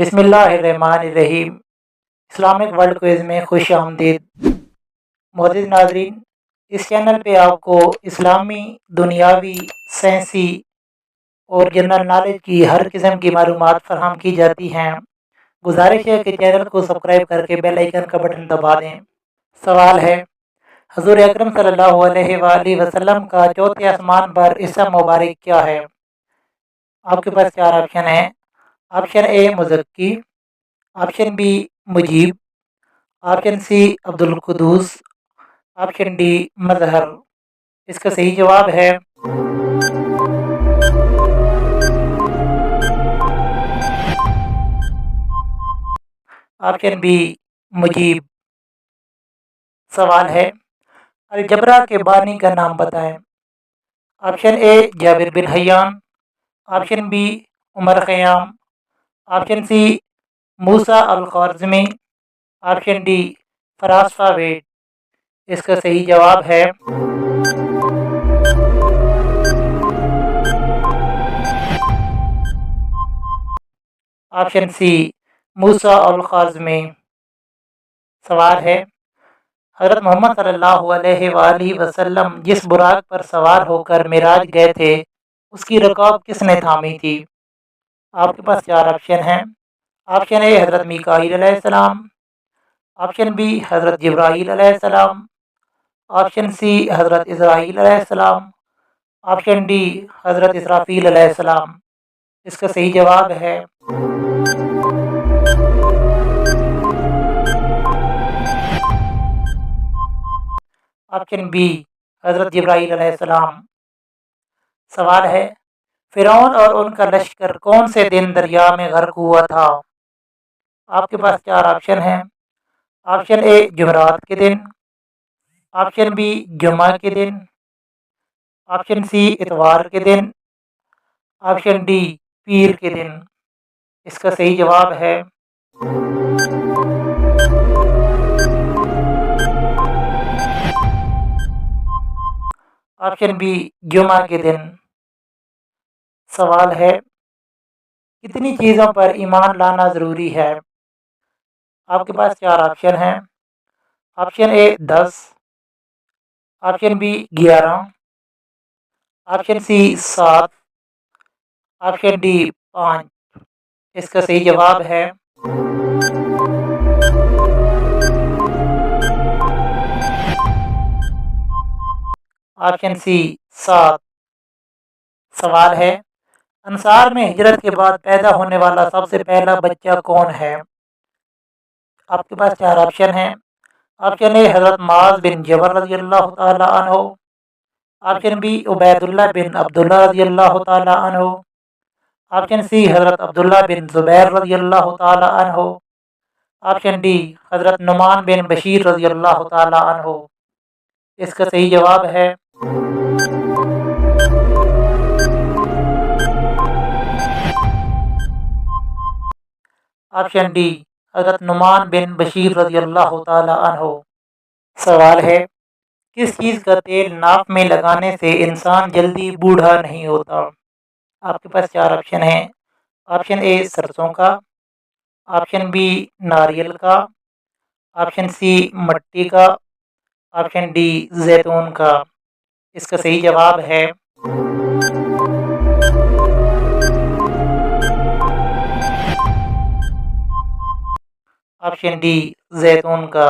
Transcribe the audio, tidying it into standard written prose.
بسم اللہ الرحمن الرحیم۔ اسلامک ورلڈ کوئز میں خوش آمدید۔ معزز ناظرین، اس چینل پہ آپ کو اسلامی، دنیاوی، سائنسی اور جنرل نالج کی ہر قسم کی معلومات فراہم کی جاتی ہیں۔ گزارش ہے کہ چینل کو سبسکرائب کر کے بیل آئیکن کا بٹن دبا دیں۔ سوال ہے، حضور اکرم صلی اللہ علیہ وآلہ وسلم کا چوتھے آسمان پر اسم مبارک کیا ہے؟ آپ کے پاس چار آپشن ہیں۔ Option A Muzakki, option B Mujeeb, option C Abdul Quddus, option D Mazhar. اس کا صحیح جواب ہے آپشن بی مجیب۔ سوال ہے، الجبرا کے بانی کا نام بتائیں۔ آپشن اے جابر بن حیان، آپشن بی عمر خیام، آپشن سی موسیٰ الخوارزمی، آپشن ڈی فلاسفہ ویٹ۔ اس کا صحیح جواب ہے آپشن سی موسیٰ الخوارزمی۔ سوال ہے، حضرت محمد صلی اللہ علیہ وآلہ وسلم جس براق پر سوار ہو کر معراج گئے تھے اس کی رکاب کس نے تھامی تھی؟ آپ کے پاس چار آپشن ہیں۔ آپشن اے حضرت میکائیل علیہ السلام، آپشن بی حضرت جبرائیل علیہ السلام، آپشن سی حضرت اسرائیل علیہ السلام، آپشن ڈی حضرت اسرافیل علیہ السلام۔ اس کا صحیح جواب ہے آپشن بی حضرت جبرائیل علیہ السلام۔ سوال ہے، فرعون اور ان کا لشکر کون سے دن دریا میں غرق ہوا تھا؟ آپ کے پاس چار آپشن ہیں۔ آپشن اے جمعرات کے دن، آپشن بی جمعہ کے دن، آپشن سی اتوار کے دن، آپشن ڈی پیر کے دن۔ اس کا صحیح جواب ہے آپشن بی جمعہ کے دن۔ سوال ہے، کتنی چیزوں پر ایمان لانا ضروری ہے؟ آپ کے پاس چار آپشن ہیں۔ Option A 10، option B 11، option C 7، option D 5۔ اس کا صحیح جواب ہے آپشن سی 7۔ سوال ہے، انصار میں ہجرت کے بعد پیدا ہونے والا سب سے پہلا بچہ کون ہے؟ آپ کے پاس چار آپشن ہیں۔ آپشن اے حضرت معاذ بن جبل رضی اللہ تعالی عنہ، آپشن بی عبید اللہ بن عبداللہ رضی اللہ تعالی عنہ، آپشن سی حضرت عبداللہ بن زبیر رضی اللہ تعالی عنہ، آپشن ڈی حضرت نعمان بن بشیر رضی اللہ تعالی عنہ۔ اس کا صحیح جواب ہے آپشن ڈی حضرت نعمان بن بشیر رضی اللہ تعالی عنہ۔ سوال ہے، کس چیز کا تیل ناک میں لگانے سے انسان جلدی بوڑھا نہیں ہوتا؟ آپ کے پاس چار آپشن ہیں۔ آپشن اے سرسوں کا، آپشن بی ناریل کا، آپشن سی مٹی کا، آپشن ڈی زیتون کا۔ اس کا صحیح جواب ہے آپشن ڈی زیتون کا۔